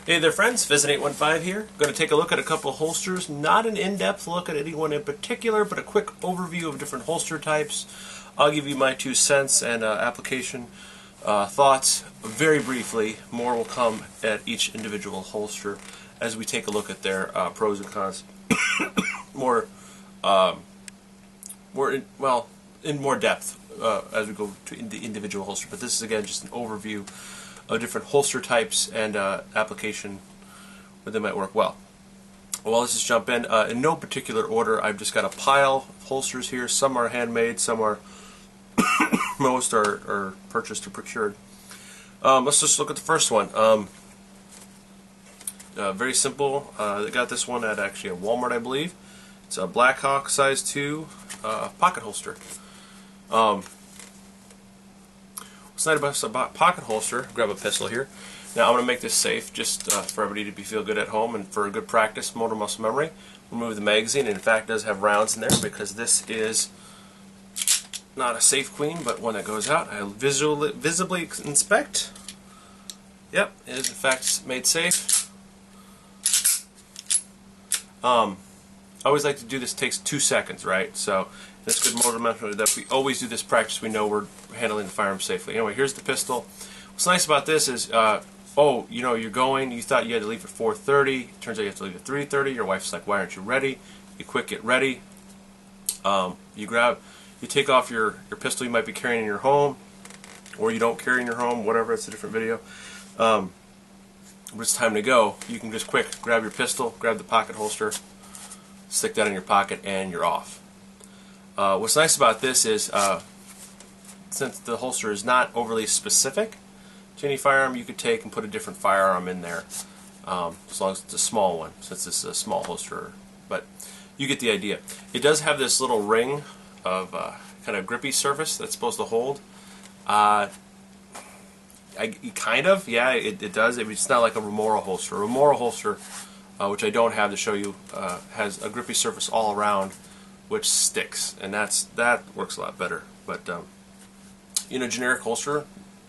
Hey there friends, Visit815 here. Going to take a look at a couple of holsters. Not an in-depth look at any one in particular, but a quick overview of different holster types. I'll give you my 2 cents and application thoughts very briefly. More will come at each individual holster as we take a look at their pros and cons. more, in more depth as we go to the individual holster. But this is again just an overview of different holster types and application where they might work well. Well, let's just jump in no particular order. I've just got a pile of holsters here. Some are handmade, some are most are purchased or procured. Let's just look at the first one. Very simple. I got this one at actually a Walmart, I believe. It's a Blackhawk size 2 pocket holster. What's nice about a pocket holster, grab a pistol here. Now I'm going to make this safe just for everybody to feel good at home and for a good practice, motor muscle memory. Remove the magazine, and in fact it does have rounds in there because this is not a safe queen, but one that goes out. I visibly inspect. Yep, it is in fact made safe. I always like to do this, it takes 2 seconds, right? So that's good motor memory that if we always do this practice, we know we're handling the firearm safely. Anyway, here's the pistol. What's nice about this is, you thought you had to leave at 4:30. Turns out you have to leave at 3:30. Your wife's like, why aren't you ready? You quick get ready. You take off your pistol you might be carrying in your home, or you don't carry in your home, whatever, it's a different video. But it's time to go. You can just quick grab your pistol, grab the pocket holster, stick that in your pocket, and you're off. What's nice about this is, since the holster is not overly specific to any firearm, you could take and put a different firearm in there, as long as it's a small one, since it's a small holster. But you get the idea. It does have this little ring of kind of grippy surface that's supposed to hold. It does. It's not like a Remora holster. A Remora holster, which I don't have to show you, has a grippy surface all around, which sticks, and that works a lot better. But generic holster,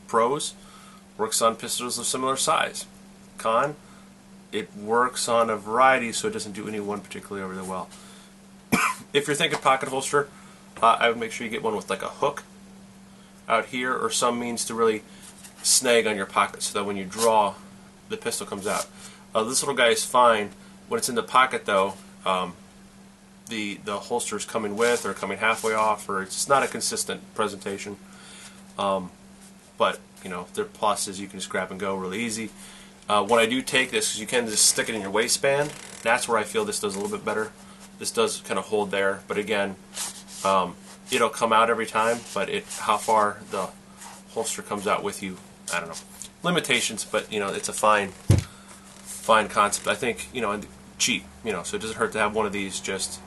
pros, works on pistols of similar size. Con, it works on a variety, so it doesn't do any one particularly overly well. If you're thinking pocket holster, I would make sure you get one with like a hook out here, or some means to really snag on your pocket, so that when you draw, the pistol comes out. This little guy is fine. When it's in the pocket, though, the holster is coming with or coming halfway off, or it's just not a consistent presentation. But their plus is you can just grab and go really easy. When I do take this, because you can just stick it in your waistband, that's where I feel this does a little bit better. This does kind of hold there, but again, it'll come out every time, but how far the holster comes out with you, I don't know. Limitations, but it's a fine concept. I think and cheap, so it doesn't hurt to have one of these just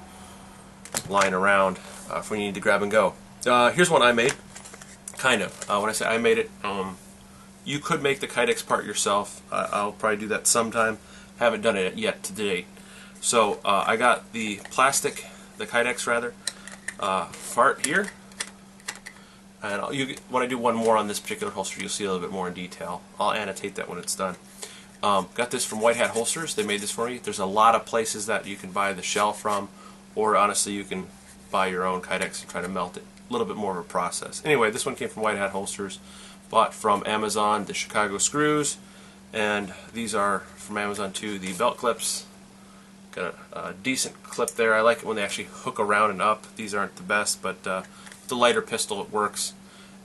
lying around for when you need to grab and go. Here's one I made. Kind of. When I say I made it, you could make the Kydex part yourself. I'll probably do that sometime. Haven't done it yet to date. So I got the Kydex rather, part here. And when I do one more on this particular holster, you'll see a little bit more in detail. I'll annotate that when it's done. Got this from White Hat Holsters. They made this for me. There's a lot of places that you can buy the shell from, or honestly you can buy your own Kydex and try to melt it. A little bit more of a process. Anyway, this one came from White Hat Holsters. Bought from Amazon the Chicago screws, and these are from Amazon too, the belt clips. Got a decent clip there. I like it when they actually hook around and up. These aren't the best, but with the lighter pistol it works.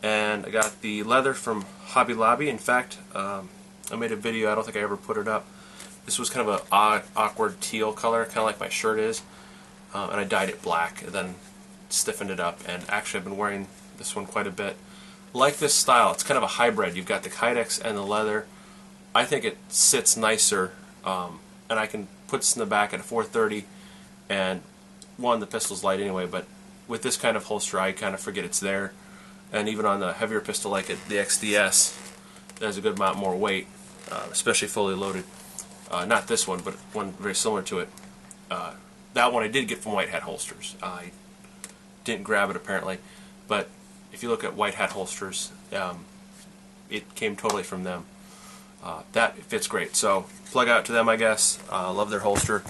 And I got the leather from Hobby Lobby. In fact, I made a video, I don't think I ever put it up. This was kind of an odd, awkward teal color, kind of like my shirt is. And I dyed it black and then stiffened it up, and actually I've been wearing this one quite a bit. Like this style, it's kind of a hybrid. You've got the Kydex and the leather. I think it sits nicer, and I can put this in the back at a 430, and the pistol's light anyway, but with this kind of holster I kind of forget it's there. And even on the heavier pistol like the XDS, it has a good amount more weight, especially fully loaded. Not this one, but one very similar to it. That one I did get from White Hat Holsters. I didn't grab it apparently, but if you look at White Hat Holsters, it came totally from them. that fits great. So plug out to them, I guess. Love their holster.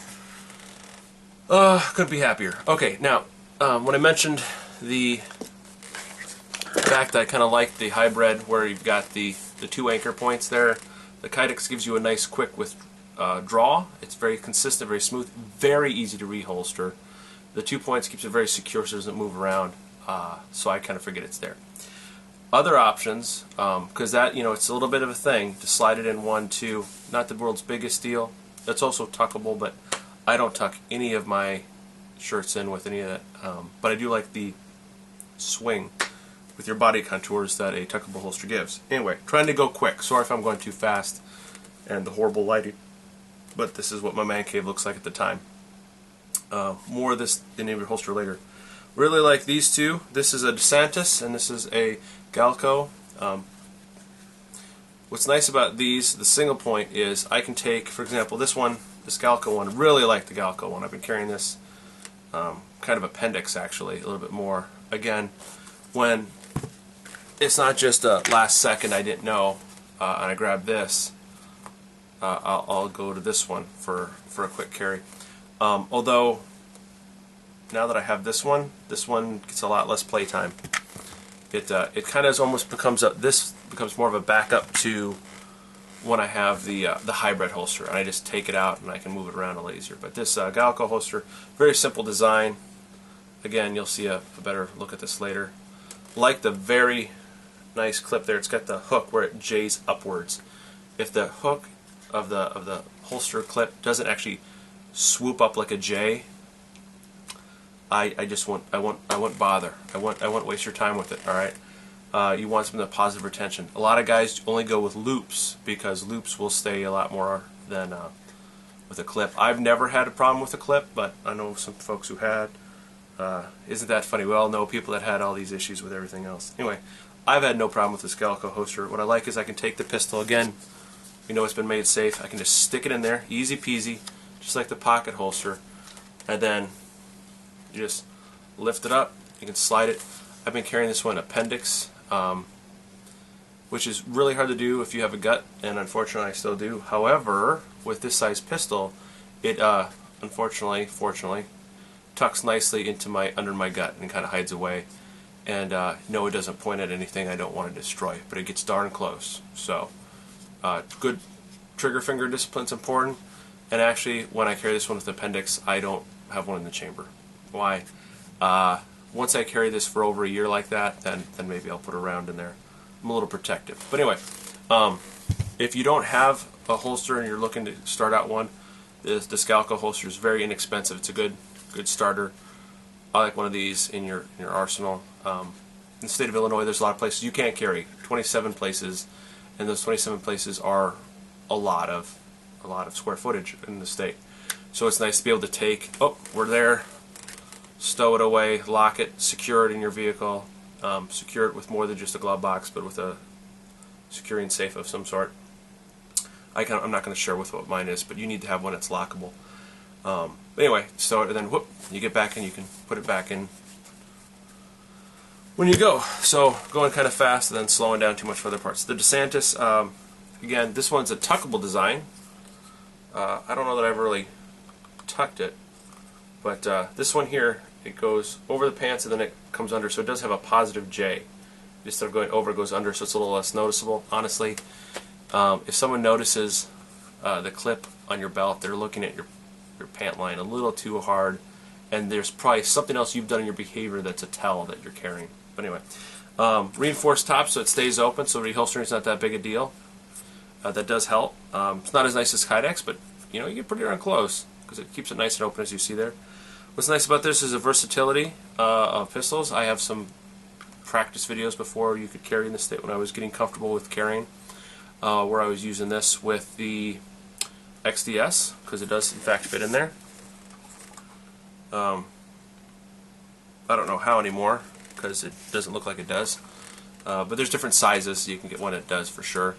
Couldn't be happier. Okay, now when I mentioned the fact that I kind of like the hybrid where you've got the two anchor points there, the Kydex gives you a nice quick draw. It's very consistent, very smooth, very easy to reholster. The 2 points keeps it very secure so it doesn't move around, so I kind of forget it's there. Other options, because that, it's a little bit of a thing to slide it in 1, 2, not the world's biggest deal. It's also tuckable, but I don't tuck any of my shirts in with any of that. But I do like the swing with your body contours that a tuckable holster gives. Anyway, trying to go quick. Sorry if I'm going too fast and the horrible lighting, but this is what my man cave looks like at the time. More of this in the holster later. Really like these two. This is a DeSantis and this is a Galco. What's nice about these, the single point, is I can take, for example, this Galco one. Really like the Galco one. I've been carrying this kind of appendix actually, a little bit more. Again, when it's not just a last second I didn't know and I grab this, I'll go to this one for a quick carry. Although now that I have this one gets a lot less playtime. It kind of almost becomes this becomes more of a backup to when I have the hybrid holster, and I just take it out and I can move it around a lot easier. But this Galco holster, very simple design. Again, you'll see a better look at this later. Like the very nice clip there. It's got the hook where it J's upwards. If the hook of the holster clip doesn't actually swoop up like a J, I won't bother. I won't waste your time with it. All right. You want something with positive retention. A lot of guys only go with loops because loops will stay a lot more than with a clip. I've never had a problem with a clip, but I know some folks who had. Isn't that funny? We all know people that had all these issues with everything else. Anyway, I've had no problem with this Galco holster. What I like is I can take the pistol again. You know it's been made safe. I can just stick it in there, easy peasy, just like the pocket holster, and then you just lift it up. You can slide it. I've been carrying this one appendix, which is really hard to do if you have a gut, and unfortunately I still do. However, with this size pistol, it fortunately tucks nicely into under my gut and kind of hides away. And no, it doesn't point at anything I don't want to destroy, but it gets darn close. So good trigger finger discipline's important. And actually, when I carry this one with appendix, I don't have one in the chamber. Why? Once I carry this for over a year like that, then maybe I'll put a round in there. I'm a little protective. But anyway, if you don't have a holster and you're looking to start out one, this Galco holster is very inexpensive. It's a good starter. I like one of these in your arsenal. In the state of Illinois, there's a lot of places you can't carry. 27 places, and those 27 places are a lot of square footage in the state. So it's nice to be able to take. Oh, we're there. Stow it away, lock it, secure it in your vehicle. Secure it with more than just a glove box, but with a securing safe of some sort. I'm not going to share with what mine is, but you need to have one that's lockable. Anyway, so then whoop, you get back and you can put it back in when you go. So going kind of fast and then slowing down too much for other parts. The DeSantis, again, this one's a tuckable design. I don't know that I've really tucked it, but this one here, it goes over the pants and then it comes under, so it does have a positive J. Instead of going over, it goes under, so it's a little less noticeable. Honestly, if someone notices the clip on your belt, they're looking at your pant line a little too hard, and there's probably something else you've done in your behavior that's a tell that you're carrying. But anyway, reinforced top so it stays open, so reholstering is not that big a deal. That does help. It's not as nice as Kydex, but you get pretty darn close because it keeps it nice and open, as you see there. What's nice about this is the versatility of pistols. I have some practice videos before you could carry in the state when I was getting comfortable with carrying, where I was using this with the XDS, because it does in fact fit in there. I don't know how anymore, because it doesn't look like it does. But there's different sizes. You can get one that does for sure.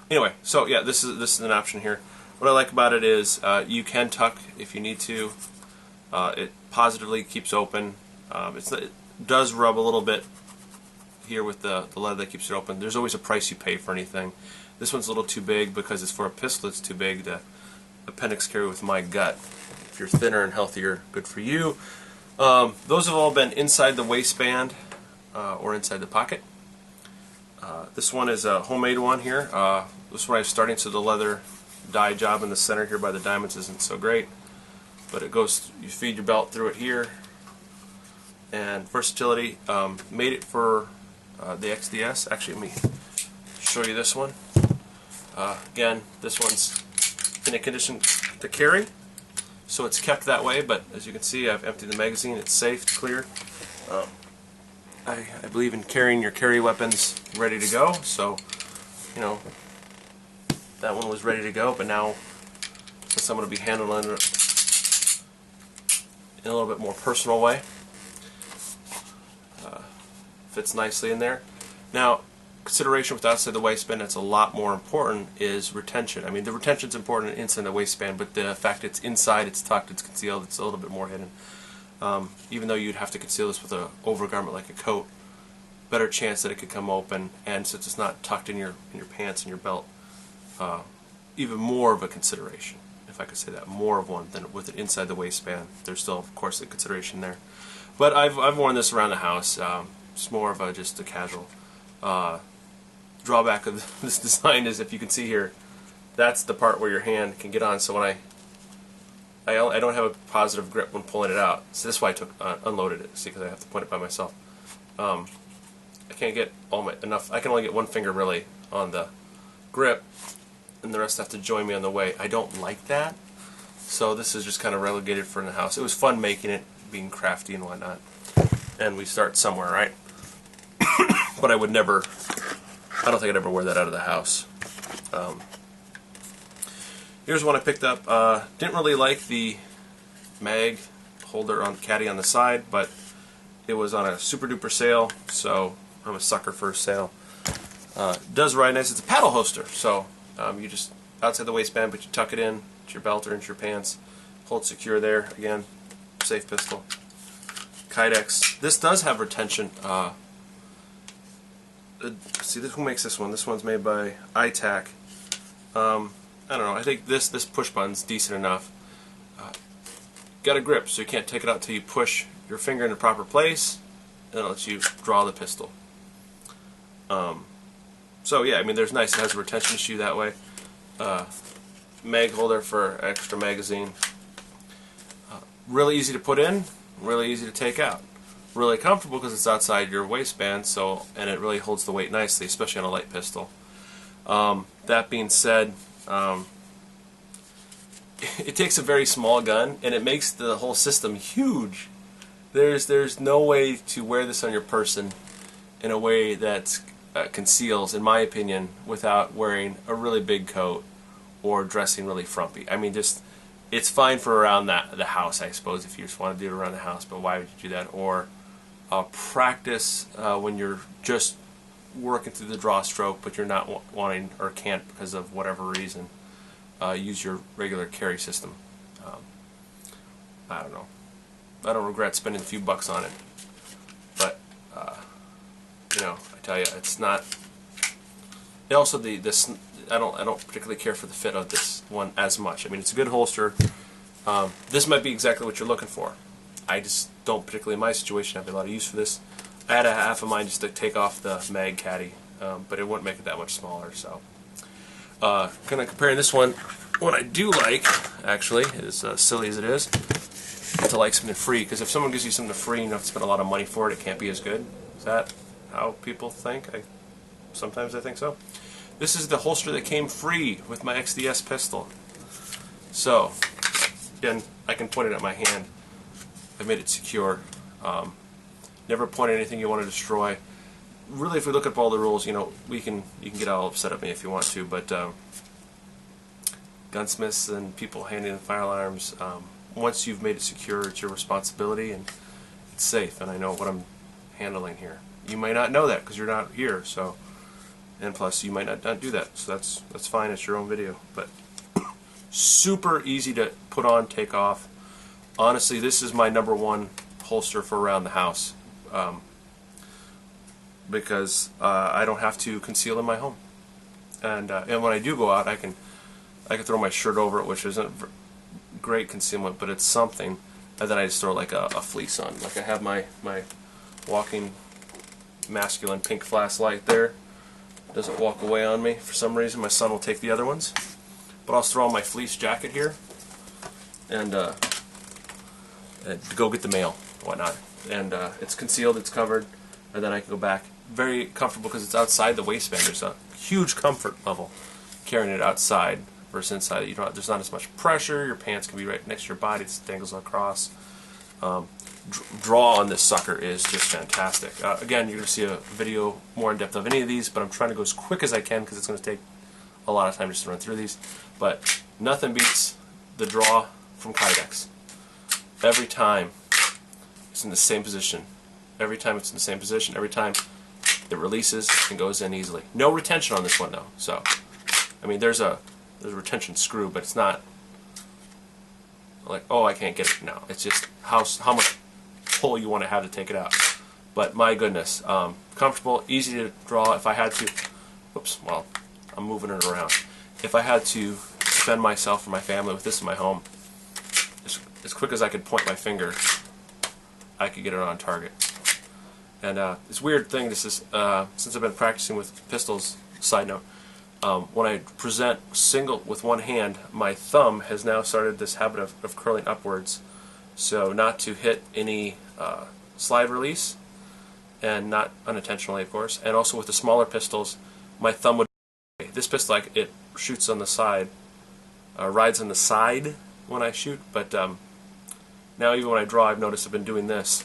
Anyway, so yeah, this is an option here. What I like about it is you can tuck if you need to. It positively keeps open. It does rub a little bit here with the leather that keeps it open. There's always a price you pay for anything. This one's a little too big because it's for a pistol. It's too big to appendix carry with my gut. If you're thinner and healthier, good for you. Those have all been inside the waistband or inside the pocket. This one is a homemade one here. This one I'm starting, so the leather dye job in the center here by the diamonds isn't so great. But it goes, you feed your belt through it here. And versatility, made it for the XDS. Actually, let me show you this one. Again, this one's in a condition to carry, so it's kept that way, but as you can see, I've emptied the magazine. It's safe, clear. I believe in carrying your carry weapons ready to go, so, you know, that one was ready to go, but now, since I'm going to be handling it in a little bit more personal way, fits nicely in there. Now, consideration with outside the waistband that's a lot more important is retention. I mean, the retention's important inside the waistband, but the fact it's inside, it's tucked, it's concealed, it's a little bit more hidden. Even though you'd have to conceal this with an overgarment like a coat, better chance that it could come open, and since it's not tucked in your pants and your belt, even more of a consideration, if I could say that, more of one than with it inside the waistband. There's still, of course, a consideration there. But I've worn this around the house. It's more of just a casual. Drawback of this design is, if you can see here, that's the part where your hand can get on. So when I don't have a positive grip when pulling it out. So this is why I unloaded it. See, because I have to point it by myself. I can't get enough. I can only get one finger really on the grip, and the rest have to join me on the way. I don't like that. So this is just kind of relegated for in the house. It was fun making it, being crafty and whatnot. And we start somewhere, right? But I would never, I don't think I'd ever wear that out of the house. Here's one I picked up. Didn't really like the mag holder on caddy on the side, but it was on a super duper sale, so I'm a sucker for a sale. Does ride nice. It's a paddle holster, so you just outside the waistband, but you tuck it in to your belt or into your pants. Hold secure there. Again, safe pistol. Kydex. This does have retention. See, who makes this one? This one's made by iTac. I don't know. I think this push button's decent enough. Got a grip, so you can't take it out until you push your finger in the proper place, and it lets you draw the pistol. So yeah, I mean, there's nice. It has a retention issue that way. Mag holder for extra magazine. Really easy to put in. Really easy to take out. Really comfortable because it's outside your waistband, and it really holds the weight nicely, especially on a light pistol. That being said, it takes a very small gun and it makes the whole system huge. There's no way to wear this on your person in a way that conceals, in my opinion, without wearing a really big coat or dressing really frumpy. I mean, just it's fine for around the house, I suppose, if you just want to do it around the house, but why would you do that? Or practice when you're just working through the draw stroke, but you're not wanting or can't because of whatever reason, use your regular carry system. I don't know. I don't regret spending a few bucks on it, but you know, I tell you, it's not. And also, I don't particularly care for the fit of this one as much. I mean, it's a good holster. This might be exactly what you're looking for. I just don't, particularly in my situation, have a lot of use for this. I had a half of mine just to take off the mag caddy, but it wouldn't make it that much smaller. So, kind of comparing this one, what I do like, actually, is silly as it is, to like something free. Because if someone gives you something free and you have to spend a lot of money for it, it can't be as good. Is that how people think? Sometimes I think so. This is the holster that came free with my XDS pistol. So, again, I can point it at my hand. I've made it secure. Never point at anything you want to destroy. Really, if we look up all the rules, you know, you can get all upset at me if you want to, but gunsmiths and people handing in firearms, once you've made it secure, it's your responsibility, and it's safe, and I know what I'm handling here. You might not know that because you're not here, so, and plus you might not do that, so that's fine. It's your own video, but super easy to put on, take off. Honestly, this is my #1 holster for around the house. because I don't have to conceal in my home. And when I do go out, I can throw my shirt over it, which isn't great concealment, but it's something. And then I just throw like a fleece on. Like I have my walking masculine pink flashlight there. Doesn't walk away on me for some reason. My son will take the other ones. But I'll throw on my fleece jacket here and go get the mail, whatnot. And it's concealed, it's covered, and then I can go back. Very comfortable because it's outside the waistband. There's a huge comfort level carrying it outside versus inside. There's not as much pressure. Your pants can be right next to your body. It dangles across. Draw on this sucker is just fantastic. Again, you're going to see a video more in depth of any of these, but I'm trying to go as quick as I can because it's going to take a lot of time just to run through these. But nothing beats the draw from Kydex. Every time it's in the same position. Every time it's in the same position. Every time it releases and goes in easily. No retention on this one though. So, I mean, there's a retention screw, but it's not like, oh, I can't get it. No, it's just how much pull you want to have to take it out. But my goodness, comfortable, easy to draw. If I had to, whoops, well, I'm moving it around. If I had to defend myself or my family with this in my home, as quick as I could point my finger, I could get it on target. And this weird thing, this is since I've been practicing with pistols. Side note: when I present single with one hand, my thumb has now started this habit of curling upwards, so not to hit any slide release, and not unintentionally, of course. And also with the smaller pistols, my thumb would. This pistol, it shoots on the side, rides on the side when I shoot, but now even when I draw, I've noticed I've been doing this,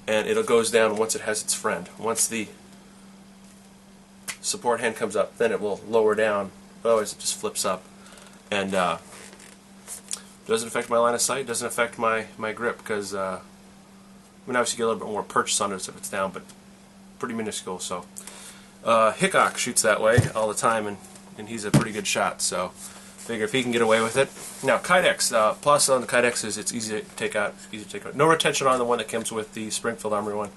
and it goes down once it has its friend. Once the support hand comes up, then it will lower down. Otherwise, it just flips up, and doesn't affect my line of sight. Doesn't affect my grip because I mean, obviously you get a little bit more purchase on it if it's down, but pretty minuscule. So Hickok shoots that way all the time, and he's a pretty good shot. So figure if he can get away with it. Now Kydex, plus on the Kydex is it's easy to take out. No retention on the one that comes with the Springfield Armory one.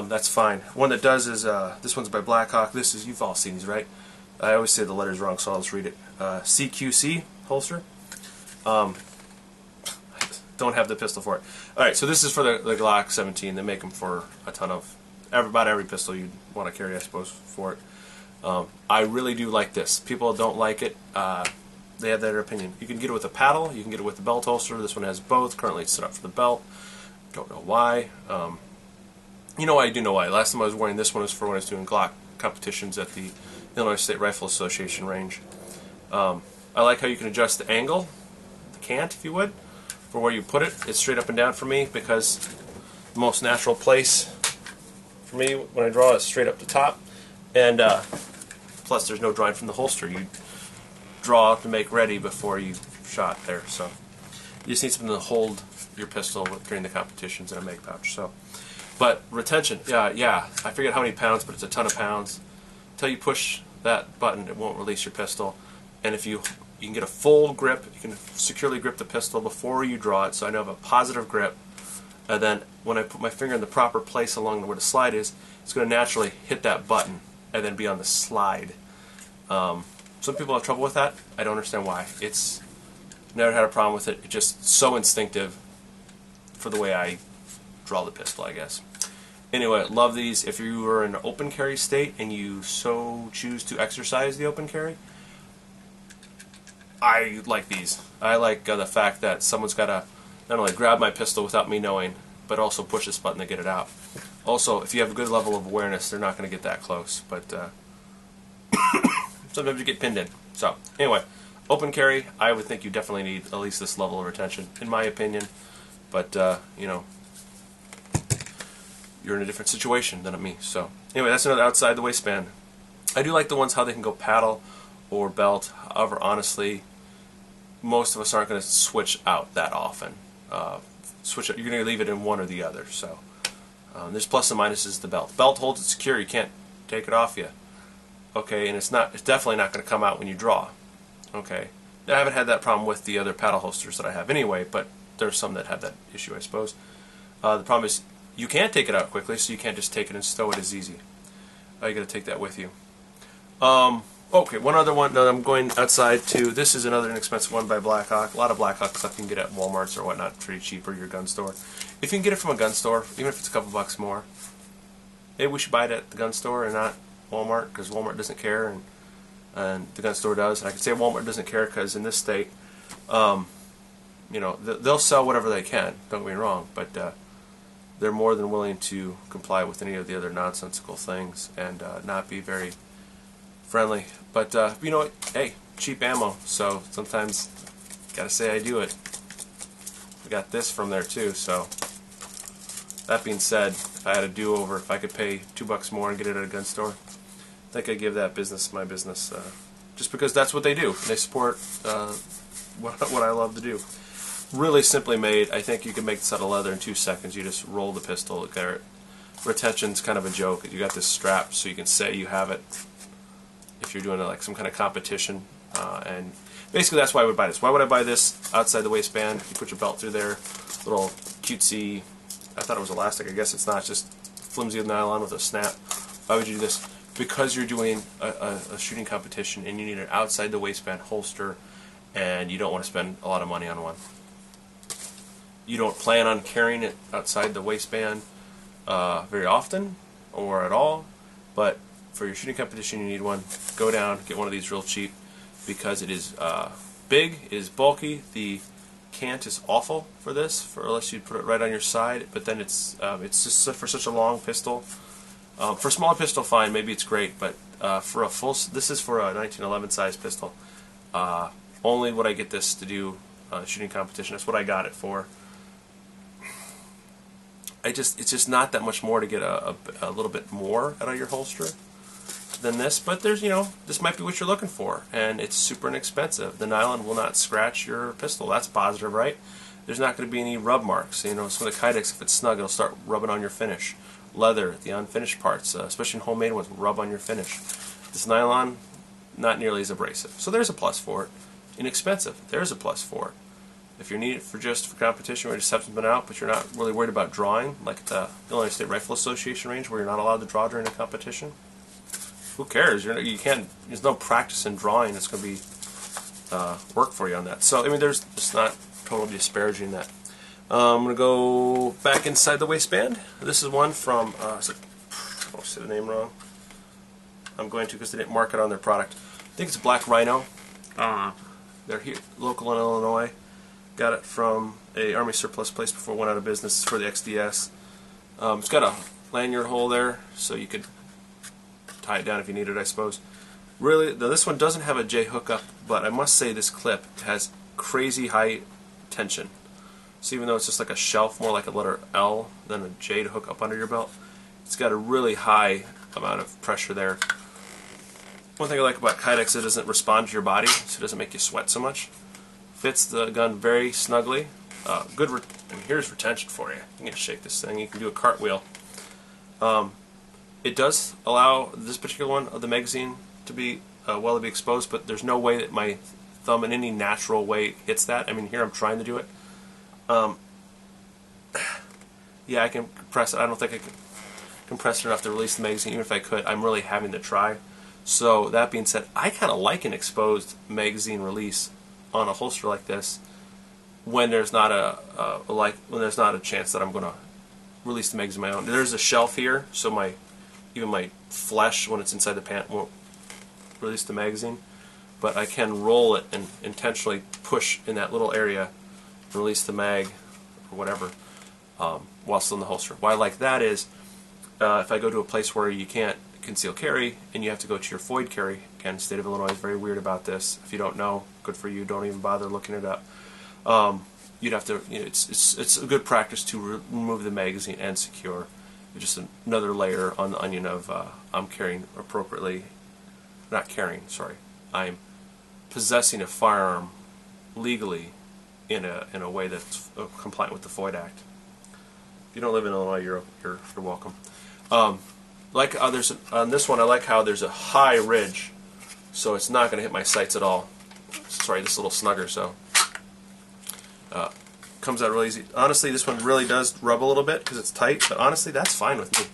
That's fine. One that does is this one's by Blackhawk. This is, you've all seen these, right? I always say the letters wrong, so I'll just read it. CQC holster. Don't have the pistol for it. All right, so this is for the Glock 17. They make them for a ton of about every pistol you'd want to carry, I suppose, for it. I really do like this. People don't like it. They have their opinion. You can get it with a paddle. You can get it with the belt holster. This one has both. Currently, it's set up for the belt. Don't know why. You know, I do know why. Last time I was wearing this one was for when I was doing Glock competitions at the Illinois State Rifle Association range. I like how you can adjust the angle, the cant, if you would, for where you put it. It's straight up and down for me because the most natural place for me when I draw is straight up the top. And plus, there's no drawing from the holster. You draw to make ready before you shot there. So you just need something to hold your pistol during the competitions in a mag pouch. So. But retention, yeah, I forget how many pounds, but it's a ton of pounds. Until you push that button, it won't release your pistol. And if you can get a full grip, you can securely grip the pistol before you draw it, so I know I have a positive grip. And then when I put my finger in the proper place along where the slide is, it's going to naturally hit that button and then be on the slide. Some people have trouble with that. I don't understand why. It's never had a problem with it. It's just so instinctive for the way I draw the pistol, I guess. Anyway, love these. If you are in an open carry state and you so choose to exercise the open carry, I like these. I like the fact that someone's got to not only grab my pistol without me knowing, but also push this button to get it out. Also, if you have a good level of awareness, they're not going to get that close, but sometimes you get pinned in. So, anyway, open carry, I would think you definitely need at least this level of retention, in my opinion, but, you know, you're in a different situation than me. So anyway, that's another outside the waistband. I do like the ones how they can go paddle or belt. However, honestly, most of us aren't going to switch out that often. You're going to leave it in one or the other. So there's plus and minuses to the belt. Belt holds it secure. You can't take it off you. Okay, and it's definitely not going to come out when you draw. Okay, now, I haven't had that problem with the other paddle holsters that I have anyway, but there's some that have that issue, I suppose. The problem is You can't take it out quickly, so you can't just take it and stow it as easy. You got to take that with you. Okay, one other one that I'm going outside to. This is another inexpensive one by Blackhawk. A lot of Blackhawk stuff you can get at Walmart's or whatnot, pretty cheap, or your gun store. If you can get it from a gun store, even if it's a couple bucks more, maybe we should buy it at the gun store and not Walmart, because Walmart doesn't care, and the gun store does. And I can say Walmart doesn't care because in this state, you know, they'll sell whatever they can. Don't get me wrong, but they're more than willing to comply with any of the other nonsensical things and not be very friendly. But you know what? Hey, cheap ammo. So sometimes gotta say I do it. We got this from there too. So that being said, if I had a do-over, if I could pay $2 more and get it at a gun store, I think I'd give that business my business. Just because that's what they do. They support what I love to do. Really simply made. I think you can make this out of leather in 2 seconds. You just roll the pistol. Retention's kind of a joke. You got this strap so you can say you have it if you're doing like some kind of competition. And basically that's why I would buy this. Why would I buy this outside the waistband? You put your belt through there, little cutesy, I thought it was elastic. I guess it's not. It's just flimsy nylon with a snap. Why would you do this? Because you're doing a shooting competition and you need an outside the waistband holster, and you don't want to spend a lot of money on one. You don't plan on carrying it outside the waistband very often or at all, but for your shooting competition you need one. Go down, get one of these real cheap, because it is big, it is bulky. The cant is awful for this, unless you put it right on your side, but then it's just for such a long pistol. For a smaller pistol, fine, maybe it's great, but for a full, this is for a 1911 size pistol. Only would I get this to do shooting competition. That's what I got it for. It's just not that much more to get a little bit more out of your holster than this, but there's, you know, this might be what you're looking for, and it's super inexpensive. The nylon will not scratch your pistol. That's positive, right? There's not going to be any rub marks. You know, some of the Kydex, if it's snug, it'll start rubbing on your finish. Leather, the unfinished parts, especially in homemade ones, will rub on your finish. This nylon, not nearly as abrasive. So there's a plus for it. Inexpensive, there's a plus for it. If you need it for competition, where you just have something out, but you're not really worried about drawing, like at the Illinois State Rifle Association range, where you're not allowed to draw during a competition, who cares? You can't. There's no practice in drawing. It's going to be work for you on that. So I mean, it's not totally disparaging that. I'm going to go back inside the waistband. This is one from. I won't say the name wrong. I'm going to, because they didn't mark it on their product. I think it's Black Rhino. They're here, local in Illinois. Got it from a Army surplus place before it went out of business. It's for the XDS. It's got a lanyard hole there, so you could tie it down if you need it, I suppose. Really, this one doesn't have a J hookup, but I must say this clip has crazy high tension. So even though it's just like a shelf, more like a letter L than a J to hook up under your belt, it's got a really high amount of pressure there. One thing I like about Kydex is it doesn't respond to your body, so it doesn't make you sweat so much. Fits the gun very snugly. Here's retention for you. You can shake this thing. You can do a cartwheel. It does allow this particular one of the magazine to be well to be exposed, but there's no way that my thumb in any natural way hits that. I mean, here I'm trying to do it. Yeah, I can compress it. I don't think I can compress it enough to release the magazine. Even if I could, I'm really having to try. So that being said, I kind of like an exposed magazine release on a holster like this when there's not when there's not a chance that I'm going to release the magazine on my own. There's a shelf here, so even my flesh when it's inside the pant won't release the magazine, but I can roll it and intentionally push in that little area and release the mag or whatever while still in the holster. Why I like that is if I go to a place where you can't conceal carry and you have to go to your FOID carry, again, the state of Illinois is very weird about this. If you don't know, good for you, don't even bother looking it up. You'd have to, you know, it's a good practice to remove the magazine and secure. Just another layer on the onion of I'm carrying appropriately, not carrying, sorry, I'm possessing a firearm legally in a way that's compliant with the FOID Act. If you don't live in Illinois, you're welcome. Like on this one, I like how there's a high ridge, so it's not going to hit my sights at all. Sorry, this is a little snugger, so comes out really easy. Honestly, this one really does rub a little bit because it's tight, but honestly, that's fine with me.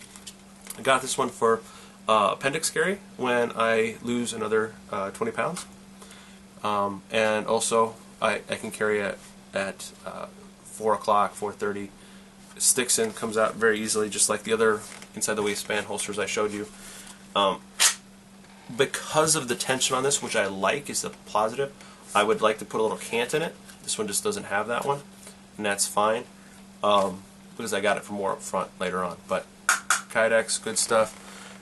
I got this one for appendix carry when I lose another 20 pounds. And also, I can carry it at 4 o'clock, 4:30. It sticks in, comes out very easily, just like the other inside the waistband holsters I showed you. Because of the tension on this, which I like, is the positive, I would like to put a little cant in it. This one just doesn't have that one, and that's fine, because I got it for more up front later on. But Kydex, good stuff.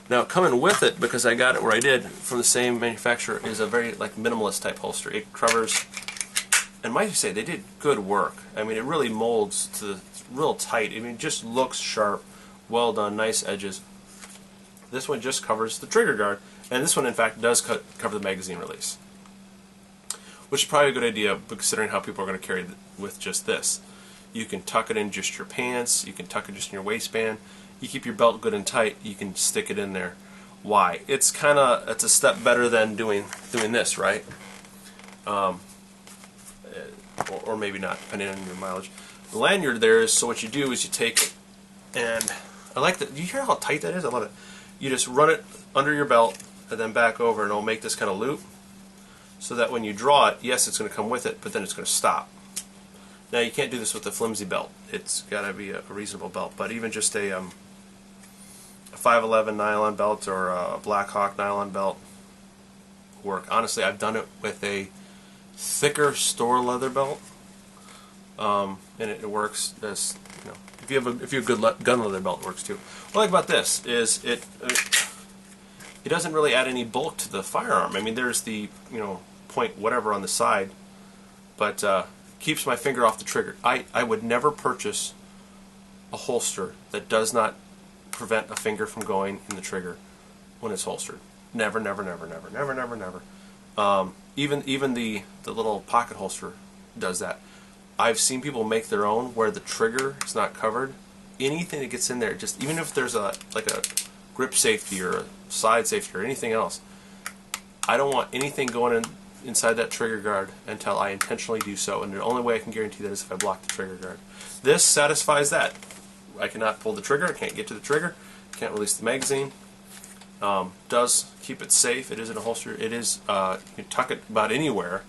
Now coming with it, because I got it where I did from the same manufacturer, is a very like minimalist type holster. It covers, and might you say they did good work. I mean, it really molds to the real tight. I mean, it just looks sharp, well done, nice edges. This one just covers the trigger guard, and this one in fact does cover the magazine release, which is probably a good idea considering how people are going to carry with just this. You can tuck it in just your pants, you can tuck it just in your waistband. You keep your belt good and tight, you can stick it in there. Why? It's a step better than doing this, right? Or maybe not, depending on your mileage. The lanyard there is, so what you do is you take it, and I like that. You hear how tight that is? I love it. You just run it under your belt and then back over, and it'll make this kind of loop, so that when you draw it, yes, it's going to come with it, but then it's going to stop. Now you can't do this with a flimsy belt. It's got to be a reasonable belt, but even just a 511 nylon belt or a Black Hawk nylon belt work. Honestly, I've done it with a thicker store leather belt, and it works. As you know, if you have a good gun leather belt, it works too. What I like about this is it doesn't really add any bulk to the firearm. I mean, there's the point whatever on the side, but keeps my finger off the trigger. I would never purchase a holster that does not prevent a finger from going in the trigger when it's holstered. Never, never, never, never, never, never, never. Even the little pocket holster does that. I've seen people make their own where the trigger is not covered. Anything that gets in there, just even if there's a grip safety or a side safety or anything else, I don't want anything going inside that trigger guard until I intentionally do so, and the only way I can guarantee that is if I block the trigger guard. This satisfies that. I cannot pull the trigger, I can't get to the trigger, can't release the magazine. Does keep it safe. It is in a holster. It is, you can tuck it about anywhere,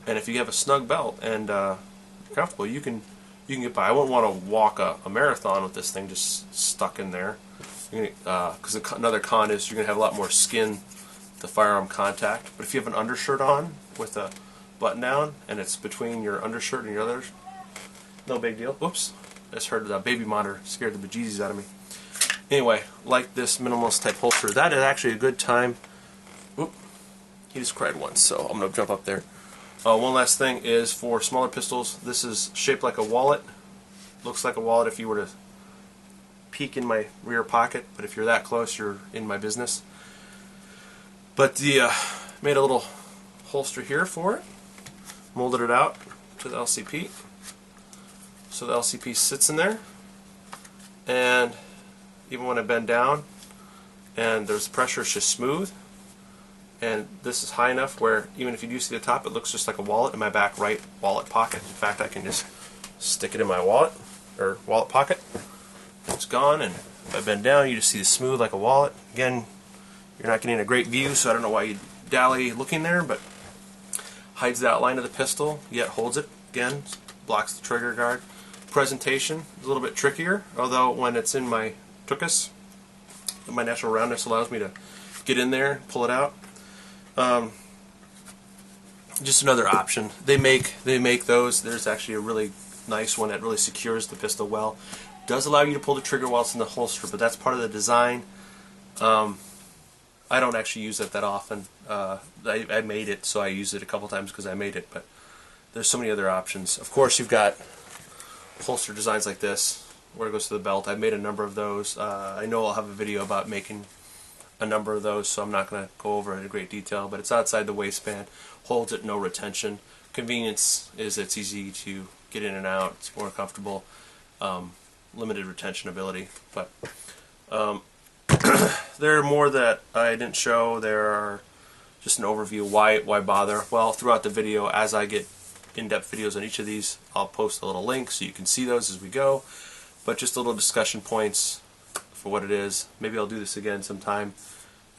and if you have a snug belt and you're comfortable, you can get by. I wouldn't want to walk a marathon with this thing just stuck in there, because another con is you're going to have a lot more skin to firearm contact. But if you have an undershirt on with a button down and it's between your undershirt and your others, no big deal. Oops. I just heard the baby monitor scared the bejesus out of me. Anyway, like this minimalist type holster, that is actually a good time. Oop, he just cried once, so I'm going to jump up there. One last thing is for smaller pistols, this is shaped like a wallet. Looks like a wallet if you were to peek in my rear pocket, but if you're that close, you're in my business. But the made a little holster here for it, molded it out to the LCP. So the LCP sits in there, and even when I bend down and there's pressure, it's just smooth, and this is high enough where even if you do see the top, it looks just like a wallet in my back right wallet pocket. In fact, I can just stick it in my wallet or wallet pocket. It's gone, and if I bend down, you just see the smooth like a wallet. Again, you're not getting a great view, so I don't know why you dally looking there, but hides the outline of the pistol, yet holds it. Again, blocks the trigger guard. Presentation is a little bit trickier, although when it's in my tuchus, my natural roundness allows me to get in there, pull it out. Just another option. They make those. There's actually a really nice one that really secures the pistol well. Does allow you to pull the trigger while it's in the holster, but that's part of the design. I don't actually use it that often. I made it, so I used it a couple times because I made it, but there's so many other options. Of course, you've got holster designs like this, where it goes to the belt. I've made a number of those. I know I'll have a video about making a number of those, so I'm not going to go over it in great detail, but it's outside the waistband, holds it, no retention. Convenience is it's easy to get in and out, it's more comfortable, limited retention ability, but there are more that I didn't show. There are just an overview. Why bother? Well, throughout the video, as I get in-depth videos on each of these. I'll post a little link so you can see those as we go. But just a little discussion points for what it is. Maybe I'll do this again sometime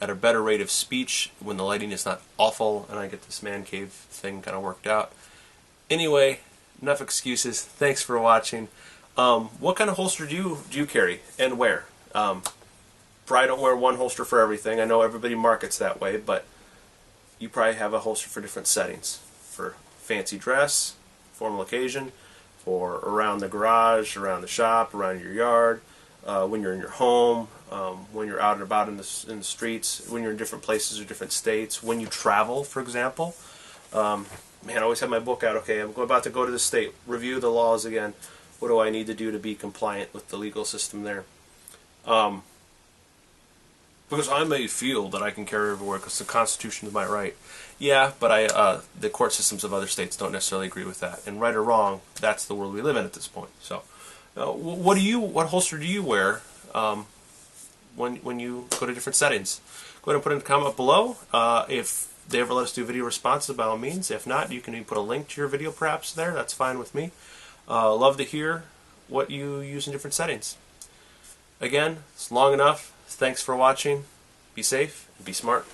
at a better rate of speech when the lighting is not awful and I get this man cave thing kind of worked out. Anyway, enough excuses. Thanks for watching. What kind of holster do you carry and where? Probably don't wear one holster for everything. I know everybody markets that way, but you probably have a holster for different settings. For fancy dress, formal occasion, for around the garage, around the shop, around your yard, when you're in your home, when you're out and about in the streets, when you're in different places or different states, when you travel, for example. Man, I always have my book out. Okay, I'm about to go to the state, review the laws again. What do I need to do to be compliant with the legal system there? Because I may feel that I can carry everywhere because the Constitution is my right. Yeah, but the court systems of other states don't necessarily agree with that. And right or wrong, that's the world we live in at this point. So, what holster do you wear when you go to different settings? Go ahead and put in a comment below. If they ever let us do video responses, by all means. If not, you can even put a link to your video perhaps there. That's fine with me. Love to hear what you use in different settings. Again, it's long enough. Thanks for watching. Be safe and be smart.